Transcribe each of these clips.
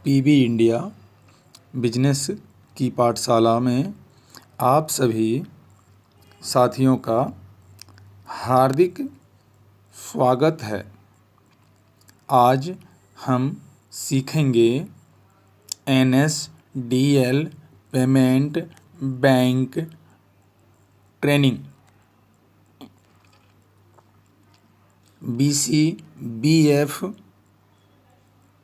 PB India business की पाठशाला में आप सभी साथियों का हार्दिक स्वागत है। आज हम सीखेंगे NSDL payment bank training BCBF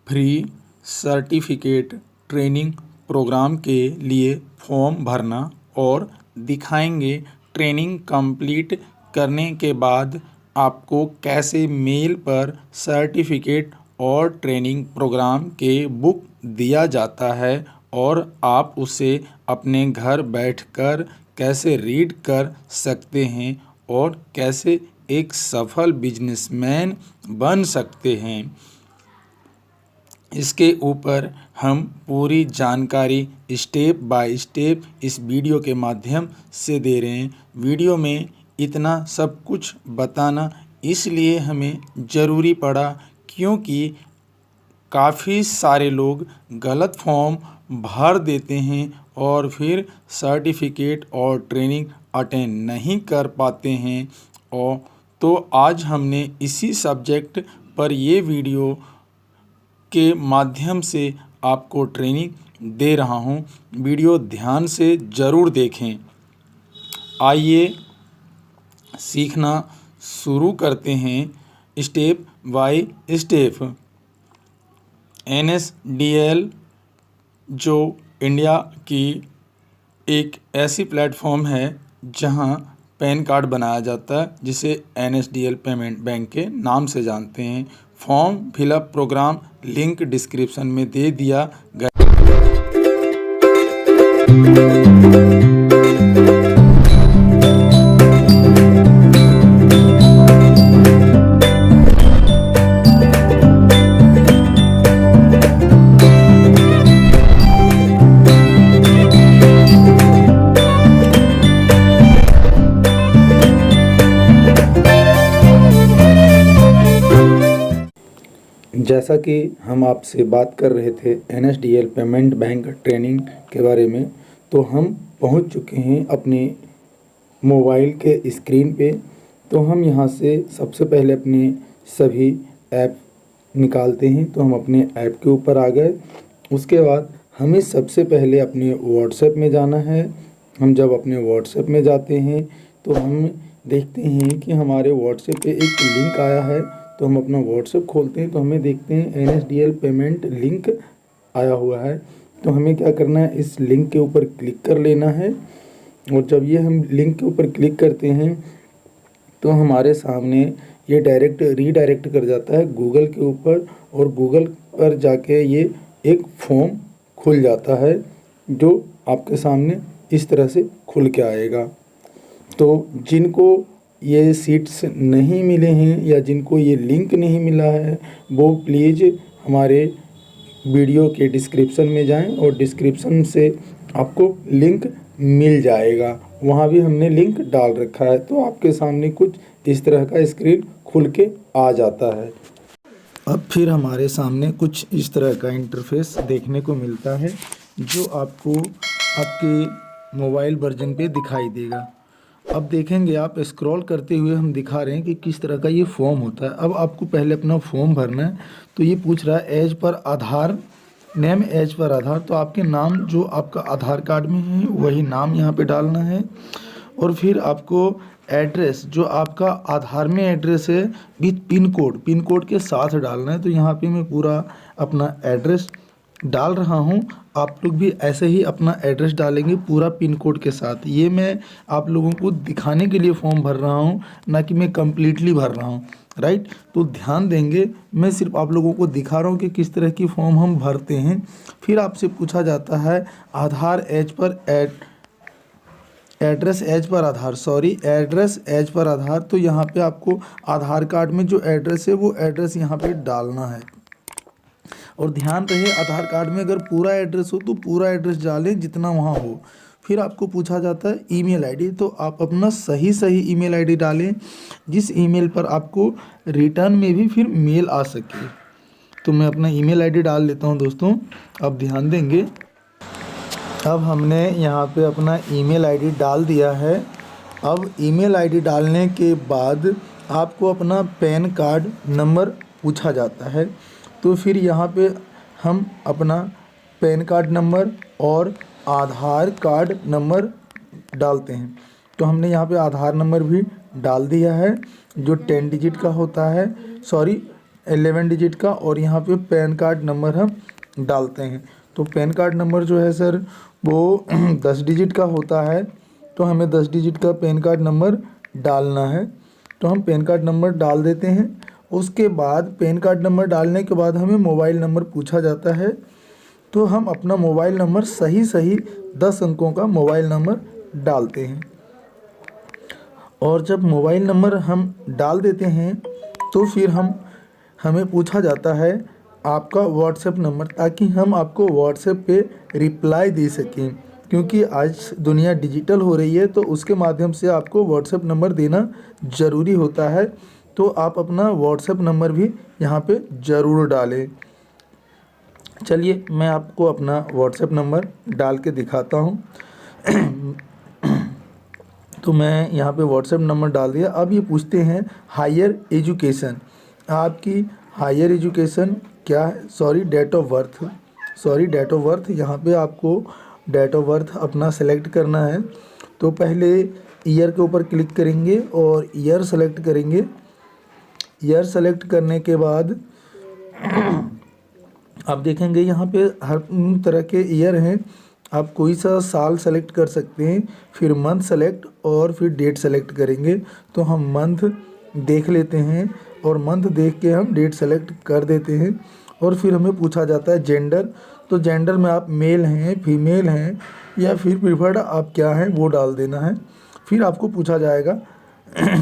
free certificate training program के लिए फॉर्म भरना और दिखाएंगे ट्रेनिंग कंप्लीट करने के बाद आपको कैसे मेल पर सर्टिफिकेट और ट्रेनिंग प्रोग्राम के बुक दिया जाता है और आप उसे अपने घर बैठकर कैसे रीड कर सकते हैं और कैसे एक सफल बिजनेसमैन बन सकते हैं। इसके ऊपर हम पूरी जानकारी स्टेप बाय स्टेप इस वीडियो के माध्यम से दे रहे हैं। वीडियो में इतना सब कुछ बताना इसलिए हमें ज़रूरी पड़ा क्योंकि काफ़ी सारे लोग गलत फॉर्म भर देते हैं और फिर सर्टिफिकेट और ट्रेनिंग अटेंड नहीं कर पाते हैं। और तो आज हमने इसी सब्जेक्ट पर ये वीडियो के माध्यम से आपको ट्रेनिंग दे रहा हूँ। वीडियो ध्यान से ज़रूर देखें। आइए सीखना शुरू करते हैं स्टेप बाय स्टेप। NSDL जो इंडिया की एक ऐसी प्लेटफॉर्म है जहां पैन कार्ड बनाया जाता है, जिसे NSDL पेमेंट बैंक के नाम से जानते हैं। Form fill up program link description में दे दिया गया। जैसा कि हम आपसे बात कर रहे थे NSDL पेमेंट बैंक ट्रेनिंग के बारे में, तो हम पहुंच चुके हैं अपने मोबाइल के स्क्रीन पे। तो हम यहां से सबसे पहले अपने सभी ऐप निकालते हैं। तो हम अपने ऐप के ऊपर आ गए। उसके बाद हमें सबसे पहले अपने व्हाट्सएप में जाना है। हम जब अपने व्हाट्सएप में जाते हैं तो हम देखते हैं कि हमारे व्हाट्सएप पे एक लिंक आया है। तो हम अपना व्हाट्सएप खोलते हैं तो हमें देखते हैं NSDL पेमेंट लिंक आया हुआ है। तो हमें क्या करना है, इस लिंक के ऊपर क्लिक कर लेना है। और जब ये हम लिंक के ऊपर क्लिक करते हैं तो हमारे सामने ये रीडायरेक्ट कर जाता है गूगल के ऊपर, और गूगल पर जाके ये एक फॉर्म खुल जाता है जो आपके सामने इस तरह से खुल के आएगा। तो जिनको ये सीट्स नहीं मिले हैं या जिनको ये लिंक नहीं मिला है, वो प्लीज़ हमारे वीडियो के डिस्क्रिप्शन में जाएं और डिस्क्रिप्शन से आपको लिंक मिल जाएगा। वहाँ भी हमने लिंक डाल रखा है। तो आपके सामने कुछ इस तरह का स्क्रीन खुल के आ जाता है। अब फिर हमारे सामने कुछ इस तरह का इंटरफेस देखने को मिलता है जो आपको आपके मोबाइल वर्जन पे दिखाई देगा। अब देखेंगे आप स्क्रॉल करते हुए हम दिखा रहे हैं कि किस तरह का ये फॉर्म होता है। अब आपको पहले अपना फॉर्म भरना है। तो ये पूछ रहा है एज पर आधार, नेम एज पर आधार। तो आपके नाम जो आपका आधार कार्ड में है वही नाम यहाँ पे डालना है। और फिर आपको एड्रेस जो आपका आधार में एड्रेस है विथ पिन कोड के साथ डालना है। तो यहाँ पे मैं पूरा अपना एड्रेस डाल रहा हूँ। आप लोग भी ऐसे ही अपना एड्रेस डालेंगे पूरा पिन कोड के साथ। ये मैं आप लोगों को दिखाने के लिए फॉर्म भर रहा हूँ, ना कि मैं कम्प्लीटली भर रहा हूँ, राइट। तो ध्यान देंगे, मैं सिर्फ आप लोगों को दिखा रहा हूँ कि किस तरह की फॉर्म हम भरते हैं। फिर आपसे पूछा जाता है Aadhaar as per address as per Aadhaar. तो यहाँ पे आपको आधार कार्ड में जो एड्रेस है वो एड्रेस यहाँ पे डालना है। और ध्यान रहे आधार कार्ड में अगर पूरा एड्रेस हो तो पूरा एड्रेस डालें जितना वहाँ हो। फिर आपको पूछा जाता है ईमेल आईडी। तो आप अपना सही ईमेल आईडी डालें जिस ईमेल पर आपको रिटर्न में भी फिर मेल आ सके। तो मैं अपना ईमेल आईडी डाल लेता हूँ दोस्तों। अब ध्यान देंगे, अब हमने यहाँ पे अपना ईमेल आईडी डाल दिया है। अब ईमेल आईडी डालने के बाद आपको अपना पैन कार्ड नंबर पूछा जाता है। तो फिर यहाँ पे हम अपना पैन कार्ड नंबर और आधार कार्ड नंबर डालते हैं। तो हमने यहाँ पे आधार नंबर भी डाल दिया है जो 10 डिजिट का होता है, 11 डिजिट का, और यहाँ पे पैन कार्ड नंबर हम डालते हैं। तो पैन कार्ड नंबर जो है सर वो 10 डिजिट का होता है, तो हमें 10 डिजिट का पैन कार्ड नंबर डालना है। तो हम पैन कार्ड नंबर डाल देते हैं। उसके बाद पैन कार्ड नंबर डालने के बाद हमें मोबाइल नंबर पूछा जाता है। तो हम अपना मोबाइल नंबर सही 10 अंकों का मोबाइल नंबर डालते हैं। और जब मोबाइल नंबर हम डाल देते हैं तो फिर हमें पूछा जाता है आपका व्हाट्सएप नंबर, ताकि हम आपको व्हाट्सएप पे रिप्लाई दे सकें, क्योंकि आज दुनिया डिजिटल हो रही है तो उसके माध्यम से आपको व्हाट्सएप नंबर देना ज़रूरी होता है। तो आप अपना व्हाट्सएप नंबर भी यहाँ पे ज़रूर डालें। चलिए मैं आपको अपना व्हाट्सएप नंबर डाल के दिखाता हूँ। तो मैं यहाँ पे व्हाट्सएप नंबर डाल दिया। अब ये पूछते हैं हायर एजुकेशन, आपकी हायर एजुकेशन क्या है, डेट ऑफ बर्थ। यहाँ पे आपको डेट ऑफ बर्थ अपना सेलेक्ट करना है। तो पहले ईयर के ऊपर क्लिक करेंगे और ईयर सेलेक्ट करेंगे। ईयर सेलेक्ट करने के बाद आप देखेंगे यहाँ पे हर तरह के ईयर हैं, आप कोई सा साल सेलेक्ट कर सकते हैं। फिर मंथ सेलेक्ट और फिर डेट सेलेक्ट करेंगे। तो हम मंथ देख लेते हैं और मंथ देख के हम डेट सेलेक्ट कर देते हैं। और फिर हमें पूछा जाता है जेंडर, तो जेंडर में आप मेल हैं, फीमेल हैं या फिर प्रिफर्ड आप क्या हैं वो डाल देना है। फिर आपको पूछा जाएगा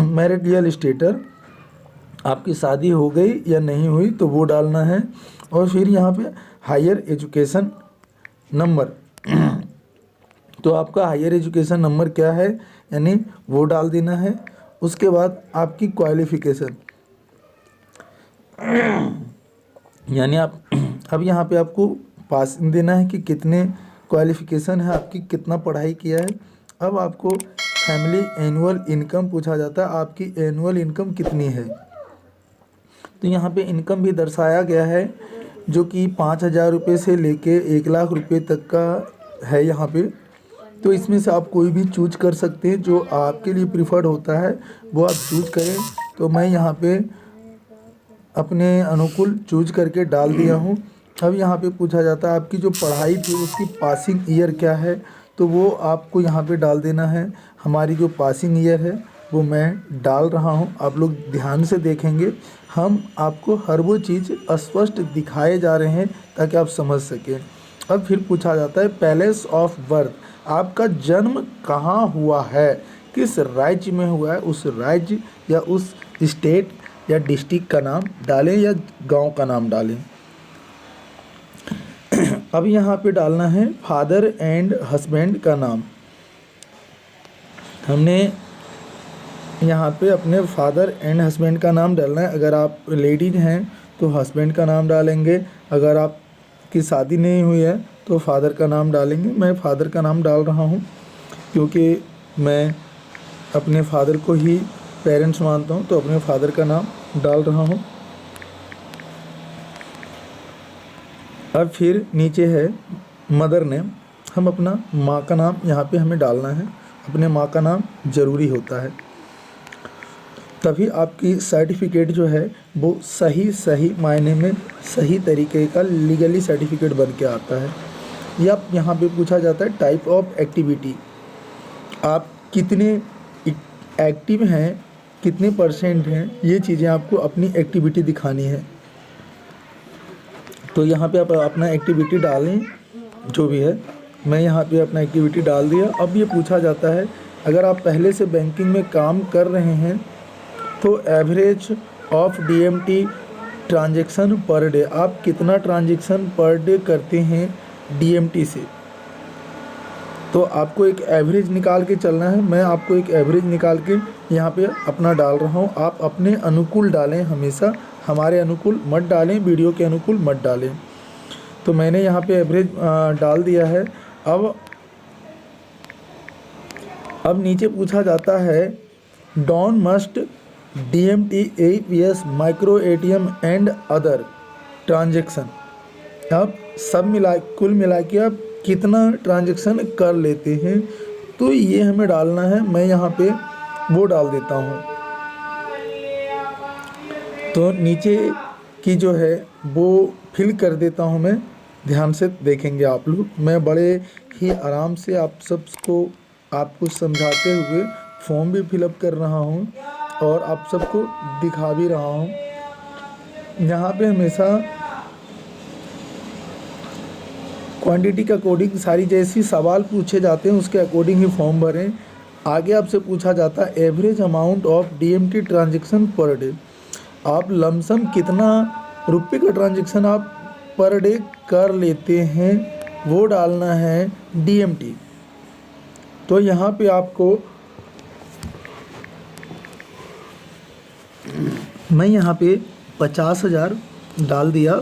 मैरिटल स्टेटस, आपकी शादी हो गई या नहीं हुई तो वो डालना है। और फिर यहाँ पे हायर एजुकेशन नंबर, तो आपका हायर एजुकेशन नंबर क्या है यानी वो डाल देना है। उसके बाद आपकी क्वालिफ़िकेशन, यानी आप अब यहाँ पे आपको पासिंग देना है कि कितने क्वालिफ़िकेशन है आपकी, कितना पढ़ाई किया है। अब आपको फैमिली एनुअल इनकम पूछा जाता है, आपकी एनुअल इनकम कितनी है। तो यहाँ पे इनकम भी दर्शाया गया है जो कि 5,000 रुपये से लेके 1,00,000 रुपये तक का है यहाँ पे। तो इसमें से आप कोई भी चूज कर सकते हैं, जो आपके लिए प्रीफर्ड होता है वो आप चूज करें। तो मैं यहाँ पे अपने अनुकूल चूज करके डाल दिया हूँ। अब यहाँ पे पूछा जाता है आपकी जो पढ़ाई थी उसकी पासिंग ईयर क्या है, तो वो आपको यहाँ पे डाल देना है। हमारी जो पासिंग ईयर है वो मैं डाल रहा हूँ, आप लोग ध्यान से देखेंगे। हम आपको हर वो चीज़ स्पष्ट दिखाए जा रहे हैं ताकि आप समझ सकें। अब फिर पूछा जाता है पैलेस ऑफ बर्थ, आपका जन्म कहाँ हुआ है, किस राज्य में हुआ है, उस राज्य या उस स्टेट या डिस्ट्रिक्ट का नाम डालें या गांव का नाम डालें। अब यहाँ पे डालना है फादर एंड हस्बैंड का नाम। हमने यहाँ पे अपने फादर एंड हस्बैंड का नाम डालना है। अगर आप लेडीज हैं तो हस्बैंड का नाम डालेंगे, अगर आपकी शादी नहीं हुई है तो फादर का नाम डालेंगे। मैं फादर का नाम डाल रहा हूँ क्योंकि मैं अपने फादर को ही पेरेंट्स मानता हूँ, तो अपने फादर का नाम डाल रहा हूँ। अब फिर नीचे है मदर नेम, हम अपना माँ का नाम यहाँ पे हमें डालना है। अपने माँ का नाम ज़रूरी होता है, तभी आपकी सर्टिफिकेट जो है वो सही मायने में सही तरीके का लीगली सर्टिफिकेट बन के आता है। या यहाँ पे पूछा जाता है टाइप ऑफ एक्टिविटी, आप कितने एक्टिव हैं, कितने % हैं, ये चीज़ें आपको अपनी एक्टिविटी दिखानी है। तो यहाँ पे आप अपना एक्टिविटी डालें जो भी है। मैं यहाँ पे अपना एक्टिविटी डाल दिया। अब ये पूछा जाता है अगर आप पहले से बैंकिंग में काम कर रहे हैं तो average of DMT transaction per day, आप कितना ट्रांजैक्शन पर डे करते हैं DMT से। तो आपको एक एवरेज निकाल के चलना है। मैं आपको एक एवरेज निकाल के यहाँ पे अपना डाल रहा हूँ, आप अपने अनुकूल डालें हमेशा, हमारे अनुकूल मत डालें, वीडियो के अनुकूल मत डालें। तो मैंने यहाँ पे एवरेज डाल दिया है। अब नीचे पूछा जाता है domestic DMT APS micro ATM and other transaction. अब कुल मिला के आप कितना ट्रांजेक्शन कर लेते हैं, तो ये हमें डालना है। मैं यहाँ पे वो डाल देता हूँ। तो नीचे की जो है वो फिल कर देता हूँ मैं। ध्यान से देखेंगे आप लोग, मैं बड़े ही आराम से आपको समझाते हुए फॉर्म भी फिलअप कर रहा हूँ और आप सबको दिखा भी रहा हूँ। यहाँ पे हमेशा क्वांटिटी के अकॉर्डिंग सारी जैसी सवाल पूछे जाते हैं उसके अकॉर्डिंग ही फॉर्म भरें। आगे आपसे पूछा जाता है average amount of DMT transaction per day. आप लमसम कितना रुपये का ट्रांजेक्शन आप पर डे कर लेते हैं, वो डालना है DMT। तो यहाँ पे आपको मैं यहाँ पे 50,000 डाल दिया।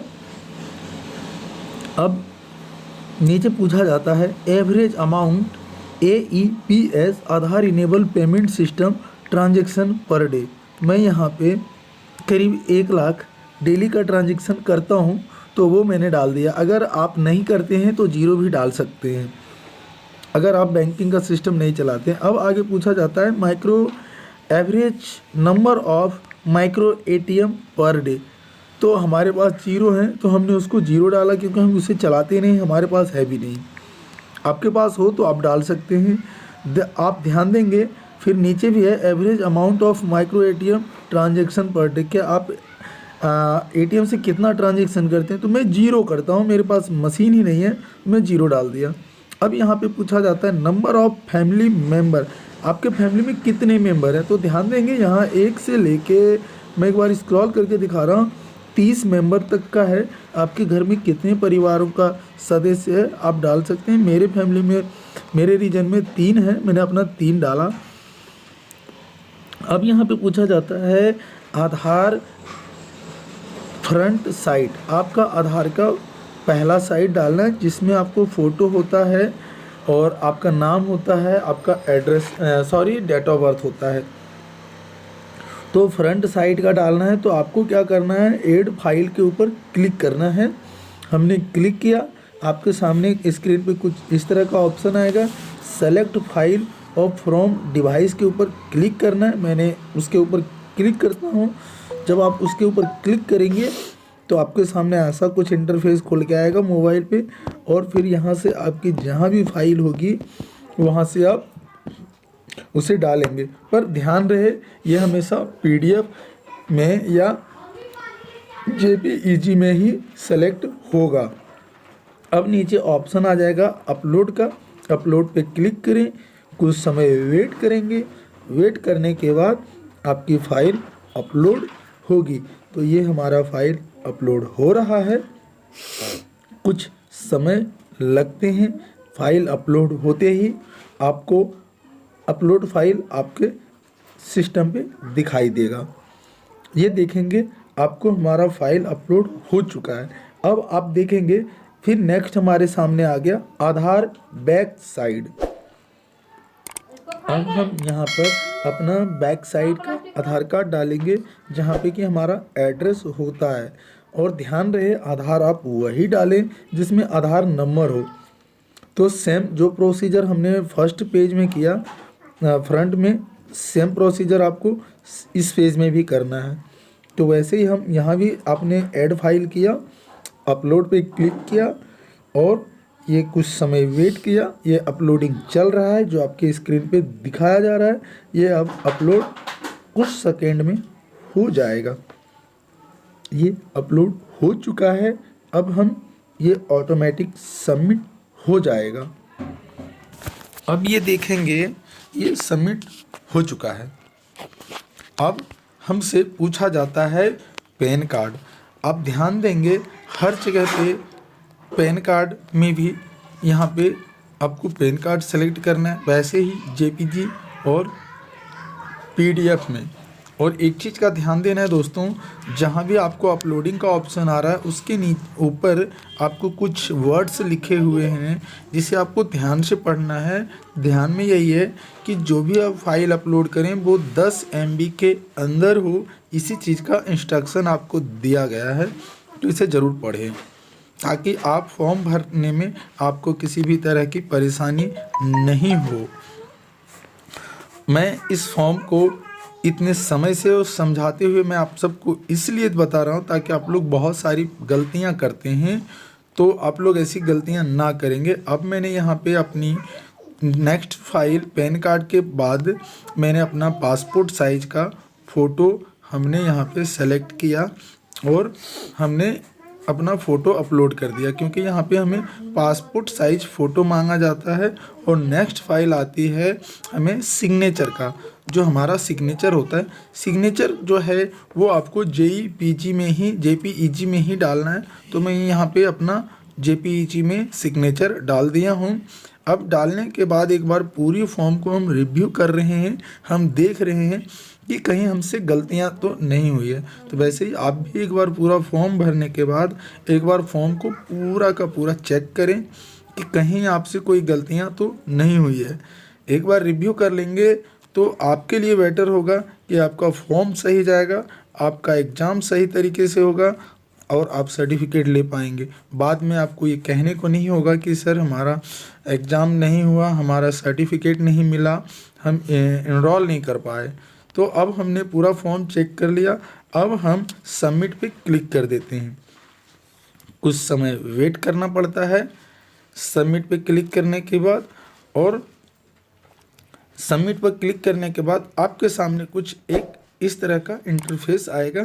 अब नीचे पूछा जाता है average amount AEPS Aadhaar enable payment system transaction per day. मैं यहाँ पे करीब 1 लाख डेली का ट्रांजेक्शन करता हूँ, तो वो मैंने डाल दिया। अगर आप नहीं करते हैं तो 0 भी डाल सकते हैं, अगर आप बैंकिंग का सिस्टम नहीं चलाते हैं। अब आगे पूछा जाता है micro average number of micro ATM per day. तो हमारे पास 0 है तो हमने उसको 0 डाला, क्योंकि हम उसे चलाते नहीं, हमारे पास है भी नहीं। आपके पास हो तो आप डाल सकते हैं। आप ध्यान देंगे फिर नीचे भी है average amount of micro ATM transaction per day. क्या आप ATM से कितना ट्रांजेक्शन करते हैं? तो मैं 0 करता हूँ, मेरे पास मशीन ही नहीं है, मैं 0 डाल दिया। अब यहाँ पे पूछा जाता है नंबर ऑफ फैमिली मेम्बर, आपके फैमिली में कितने मेंबर हैं? तो ध्यान देंगे यहाँ 1 से लेके, मैं एक बार स्क्रॉल करके दिखा रहा हूँ, 30 मेंबर तक का है। आपके घर में कितने परिवारों का सदस्य है आप डाल सकते हैं। मेरे फैमिली में, मेरे रीजन में 3 है, मैंने अपना 3 डाला। अब यहाँ पे पूछा जाता है आधार फ्रंट साइड, आपका आधार का पहला साइड डालना है जिसमें आपको फ़ोटो होता है और आपका नाम होता है, आपका एड्रेस डेट ऑफ बर्थ होता है। तो फ्रंट साइड का डालना है, तो आपको क्या करना है, ऐड फाइल के ऊपर क्लिक करना है। हमने क्लिक किया, आपके सामने स्क्रीन पे कुछ इस तरह का ऑप्शन आएगा, सेलेक्ट फाइल और फ्रॉम डिवाइस के ऊपर क्लिक करना है। मैंने उसके ऊपर क्लिक करता हूँ। जब आप उसके ऊपर क्लिक करेंगे तो आपके सामने ऐसा कुछ इंटरफेस खुल के आएगा मोबाइल पे, और फिर यहाँ से आपकी जहाँ भी फाइल होगी वहाँ से आप उसे डालेंगे। पर ध्यान रहे ये हमेशा PDF में या JPEG में ही सेलेक्ट होगा। अब नीचे ऑप्शन आ जाएगा अपलोड का, अपलोड पे क्लिक करें, कुछ समय वेट करेंगे। वेट करने के बाद आपकी फ़ाइल अपलोड होगी। तो ये हमारा फाइल अपलोड हो रहा है, कुछ समय लगते हैं। फाइल अपलोड होते ही आपको अपलोड फाइल आपके सिस्टम पे दिखाई देगा। ये देखेंगे आपको हमारा फाइल अपलोड हो चुका है। अब आप देखेंगे फिर नेक्स्ट हमारे सामने आ गया आधार बैक साइड। अब हम यहाँ पर अपना बैक साइड का आधार कार्ड डालेंगे जहाँ पे कि हमारा एड्रेस होता है। और ध्यान रहे आधार आप वही डालें जिसमें आधार नंबर हो। तो सेम जो प्रोसीजर हमने फर्स्ट पेज में किया फ्रंट में, सेम प्रोसीजर आपको इस पेज में भी करना है। तो वैसे ही हम यहाँ भी आपने ऐड फाइल किया, अपलोड पे क्लिक किया और ये कुछ समय वेट किया। ये अपलोडिंग चल रहा है, जो आपके स्क्रीन पे दिखाया जा रहा है ये अब अपलोड कुछ सेकेंड में हो जाएगा। ये अपलोड हो चुका है। अब हम ये ऑटोमेटिक सबमिट हो जाएगा। अब ये देखेंगे ये सबमिट हो चुका है। अब हमसे पूछा जाता है पैन कार्ड। आप ध्यान देंगे हर जगह पे पैन कार्ड में भी यहाँ पे आपको पैन कार्ड सेलेक्ट करना है, वैसे ही JPG और PDF में। और एक चीज़ का ध्यान देना है दोस्तों, जहाँ भी आपको अपलोडिंग का ऑप्शन आ रहा है उसके ऊपर आपको कुछ वर्ड्स लिखे हुए हैं जिसे आपको ध्यान से पढ़ना है। ध्यान में यही है कि जो भी आप फाइल अपलोड करें वो 10 MB के अंदर हो, इसी चीज़ का इंस्ट्रक्शन आपको दिया गया है। तो इसे ज़रूर पढ़ें ताकि आप फॉर्म भरने में आपको किसी भी तरह की परेशानी नहीं हो। मैं इस फॉर्म को इतने समय से और समझाते हुए मैं आप सबको इसलिए बता रहा हूँ ताकि आप लोग बहुत सारी गलतियाँ करते हैं, तो आप लोग ऐसी गलतियाँ ना करेंगे। अब मैंने यहाँ पे अपनी नेक्स्ट फाइल पैन कार्ड के बाद मैंने अपना पासपोर्ट साइज का फ़ोटो हमने यहाँ पे सेलेक्ट किया और हमने अपना फ़ोटो अपलोड कर दिया, क्योंकि यहाँ पे हमें पासपोर्ट साइज फ़ोटो मांगा जाता है। और नेक्स्ट फाइल आती है हमें सिग्नेचर का, जो हमारा सिग्नेचर होता है। सिग्नेचर जो है वो आपको JPEG में ही डालना है। तो मैं यहाँ पे अपना JPEG में सिग्नेचर डाल दिया हूँ। अब डालने के बाद एक बार पूरी फॉर्म को हम रिव्यू कर रहे हैं, हम देख रहे हैं कि कहीं हमसे गलतियां तो नहीं हुई है। तो वैसे ही आप भी एक बार पूरा फॉर्म भरने के बाद एक बार फॉर्म को पूरा का पूरा चेक करें कि कहीं आपसे कोई गलतियां तो नहीं हुई है। एक बार रिव्यू कर लेंगे तो आपके लिए बेटर होगा कि आपका फॉर्म सही जाएगा, आपका एग्ज़ाम सही तरीके से होगा और आप सर्टिफिकेट ले पाएंगे। बाद में आपको ये कहने को नहीं होगा कि सर हमारा एग्ज़ाम नहीं हुआ, हमारा सर्टिफिकेट नहीं मिला, हम एनरोल नहीं कर पाए। तो अब हमने पूरा फॉर्म चेक कर लिया, अब हम सबमिट पे क्लिक कर देते हैं। कुछ समय वेट करना पड़ता है सबमिट पे क्लिक करने के बाद, और सबमिट पर क्लिक करने के बाद आपके सामने कुछ एक इस तरह का इंटरफेस आएगा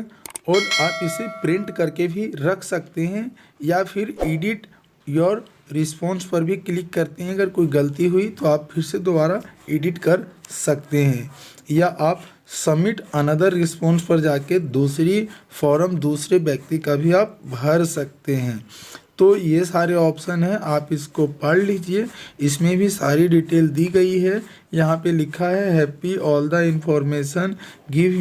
और आप इसे प्रिंट करके भी रख सकते हैं या फिर एडिट योर रिस्पॉन्स पर भी क्लिक करते हैं। अगर कोई गलती हुई तो आप फिर से दोबारा एडिट कर सकते हैं, या आप सबमिट अनदर रिस्पॉन्स पर जाके दूसरी फॉर्म दूसरे व्यक्ति का भी आप भर सकते हैं। तो ये सारे ऑप्शन हैं, आप इसको पढ़ लीजिए, इसमें भी सारी डिटेल दी गई है। यहाँ पे लिखा है happy all the information give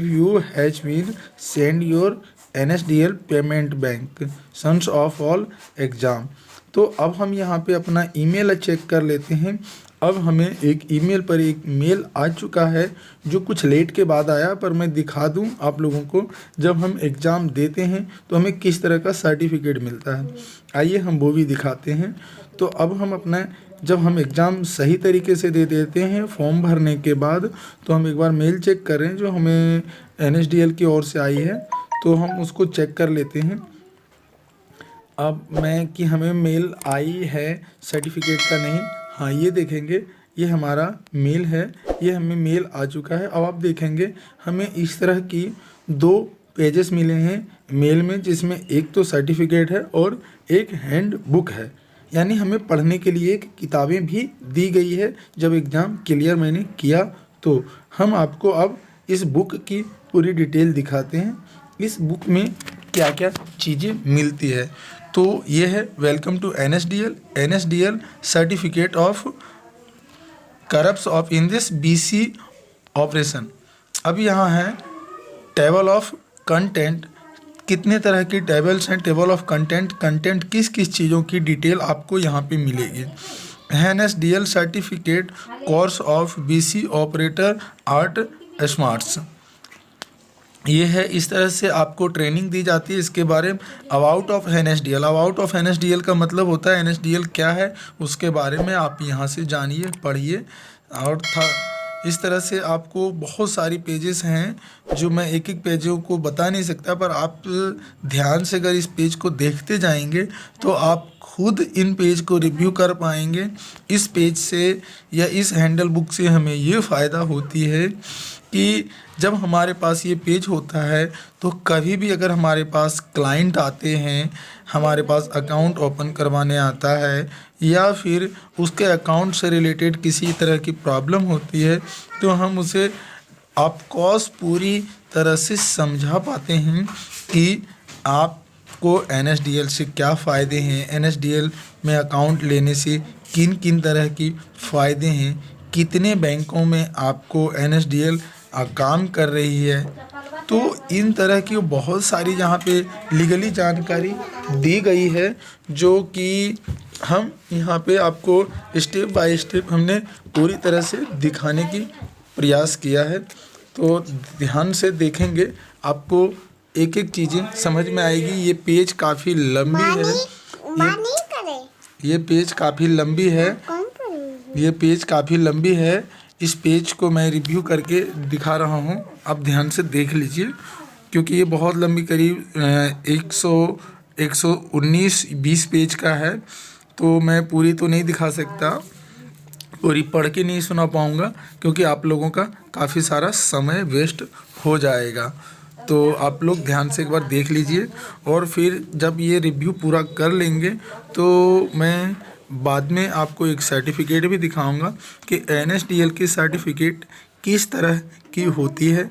you has been send your NSDL payment bank sons of all exam. तो अब हम यहाँ पे अपना ईमेल चेक कर लेते हैं। अब हमें एक ईमेल पर एक मेल आ चुका है जो कुछ लेट के बाद आया, पर मैं दिखा दूं आप लोगों को जब हम एग्ज़ाम देते हैं तो हमें किस तरह का सर्टिफिकेट मिलता है। आइए हम वो भी दिखाते हैं। तो अब हम अपना जब हम एग्ज़ाम सही तरीके से दे देते हैं फॉर्म भरने के बाद, तो हम एक बार मेल चेक कर रहे हैं जो हमें NSDL की ओर से आई है, तो हम उसको चेक कर लेते हैं। अब मैं कि हमें मेल आई है सर्टिफिकेट का नहीं, हाँ ये देखेंगे ये हमारा मेल है, ये हमें मेल आ चुका है। अब आप देखेंगे हमें इस तरह की 2 पेजेस मिले हैं मेल में, जिसमें एक तो सर्टिफिकेट है और एक हैंड बुक है, यानी हमें पढ़ने के लिए एक किताबें भी दी गई है जब एग्ज़ाम क्लियर मैंने किया। तो हम आपको अब इस बुक की पूरी डिटेल दिखाते हैं, इस बुक में क्या क्या चीज़ें मिलती है। तो ये है welcome to NSDL certificate of corpse of in this BC operation. अब यहाँ है टेबल ऑफ कंटेंट, कितने तरह की टेबल्स हैं, टेबल ऑफ कंटेंट किस किस चीज़ों की डिटेल आपको यहाँ पे मिलेगी। NSDL certificate course of BC operator art smarts, ये है, इस तरह से आपको ट्रेनिंग दी जाती है इसके बारे में। अबाउट ऑफ NSDL का मतलब होता है NSDL क्या है उसके बारे में आप यहाँ से जानिए, पढ़िए। और इस तरह से आपको बहुत सारी पेजेस हैं जो मैं एक एक पेजों को बता नहीं सकता, पर आप ध्यान से अगर इस पेज को देखते जाएंगे तो आप खुद इन पेज को रिव्यू कर पाएंगे। इस पेज से या इस हैंडल बुक से हमें ये फ़ायदा होती है कि जब हमारे पास ये पेज होता है तो कभी भी अगर हमारे पास क्लाइंट आते हैं, हमारे पास अकाउंट ओपन करवाने आता है या फिर उसके अकाउंट से रिलेटेड किसी तरह की प्रॉब्लम होती है, तो हम उसे ऑफकोर्स पूरी तरह से समझा पाते हैं कि आपको NSDL से क्या फ़ायदे हैं, NSDL में अकाउंट लेने से किन किन तरह की फ़ायदे हैं, कितने बैंकों में आपको NSDL काम कर रही है। तो इन तरह की बहुत सारी यहाँ पे लीगली जानकारी दी गई है, जो कि हम यहाँ पे आपको स्टेप बाय स्टेप हमने पूरी तरह से दिखाने की प्रयास किया है। तो ध्यान से देखेंगे आपको एक एक चीज़ें समझ में आएगी। ये पेज काफ़ी लंबी है, ये पेज काफ़ी लंबी है, ये पेज काफ़ी लंबी है। इस पेज को मैं रिव्यू करके दिखा रहा हूँ, आप ध्यान से देख लीजिए, क्योंकि ये बहुत लंबी करीब 119-20 पेज का है। तो मैं पूरी तो नहीं दिखा सकता, पूरी पढ़ के नहीं सुना पाऊँगा, क्योंकि आप लोगों का काफ़ी सारा समय वेस्ट हो जाएगा। तो आप लोग ध्यान से एक बार देख लीजिए, और फिर जब ये रिव्यू पूरा कर लेंगे तो मैं बाद में आपको एक सर्टिफिकेट भी दिखाऊंगा कि NSDL की सर्टिफिकेट किस तरह की होती है,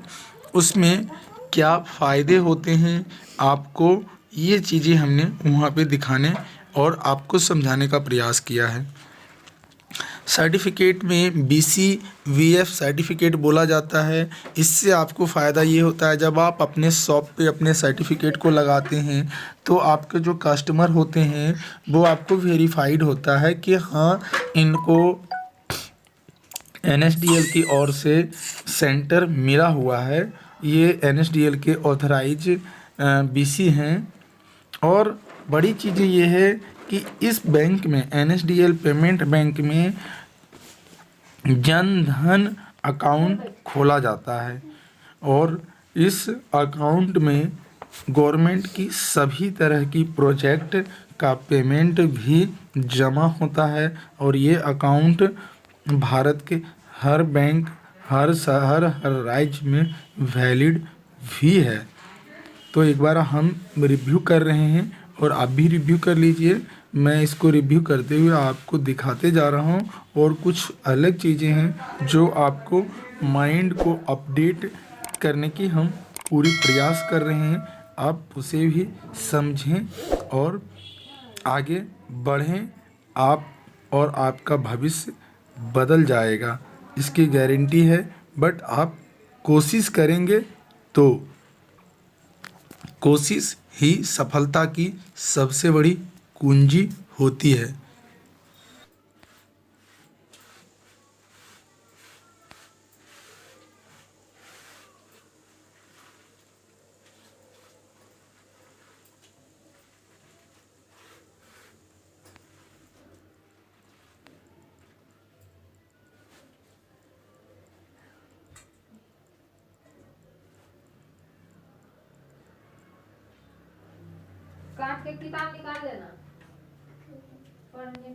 उसमें क्या फ़ायदे होते हैं। आपको ये चीज़ें हमने वहाँ पे दिखाने और आपको समझाने का प्रयास किया है। सर्टिफिकेट में BCVF सर्टिफिकेट बोला जाता है। इससे आपको फ़ायदा ये होता है, जब आप अपने शॉप पे अपने सर्टिफिकेट को लगाते हैं तो आपके जो कस्टमर होते हैं वो आपको वेरीफाइड होता है कि हाँ, इनको NSDL की ओर से सेंटर मिला हुआ है, ये NSDL के ऑथराइज BC हैं। और बड़ी चीज़ें ये है कि इस बैंक में, NSDL पेमेंट बैंक में जन धन अकाउंट खोला जाता है, और इस अकाउंट में गवर्नमेंट की सभी तरह की प्रोजेक्ट का पेमेंट भी जमा होता है। और ये अकाउंट भारत के हर बैंक, हर शहर, हर राज्य में वैलिड भी है। तो एक बार हम रिव्यू कर रहे हैं और आप भी रिव्यू कर लीजिए। मैं इसको रिव्यू करते हुए आपको दिखाते जा रहा हूँ, और कुछ अलग चीज़ें हैं जो आपको माइंड को अपडेट करने की हम पूरी प्रयास कर रहे हैं। आप उसे भी समझें और आगे बढ़ें, आप और आपका भविष्य बदल जाएगा, इसकी गारंटी है। बट आप कोशिश करेंगे तो कोशिश ही सफलता की सबसे बड़ी कुंजी होती है। काट के किताब निकाल देना पढ़ने के लिए।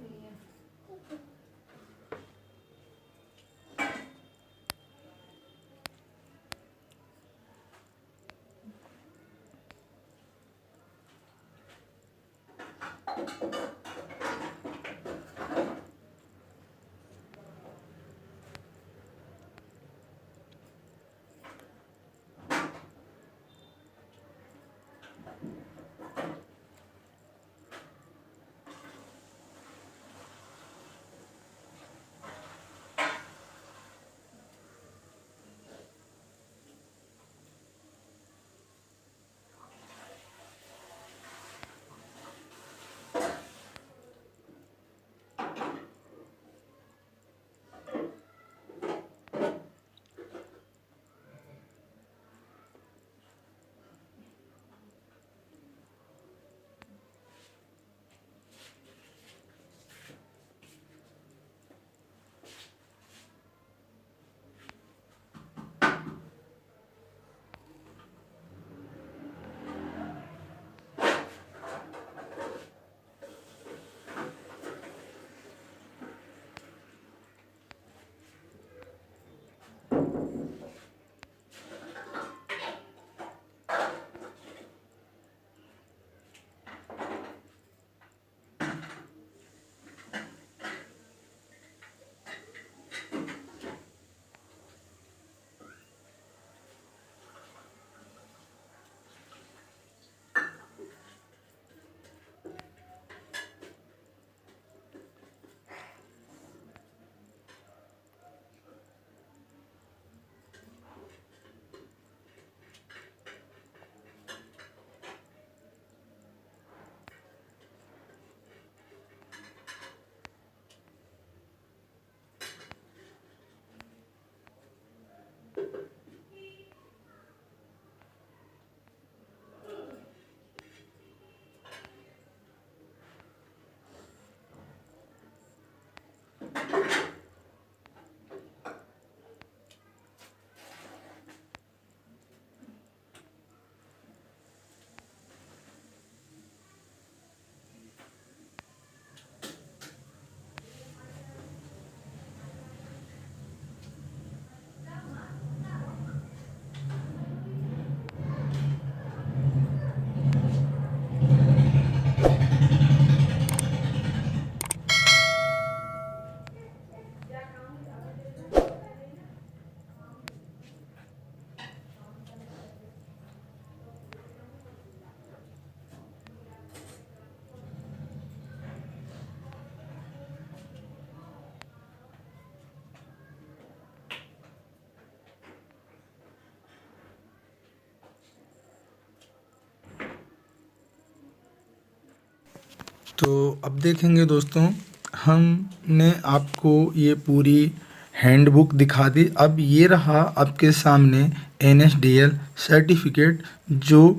तो अब देखेंगे दोस्तों, हमने आपको ये पूरी हैंडबुक दिखा दी। अब ये रहा आपके सामने NSDL सर्टिफिकेट, जो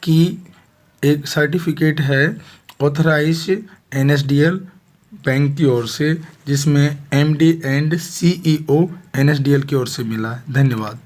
कि एक सर्टिफिकेट है ऑथराइज NSDL बैंक की ओर से, जिसमें MD एंड CEO NSDL की ओर से मिला है। धन्यवाद।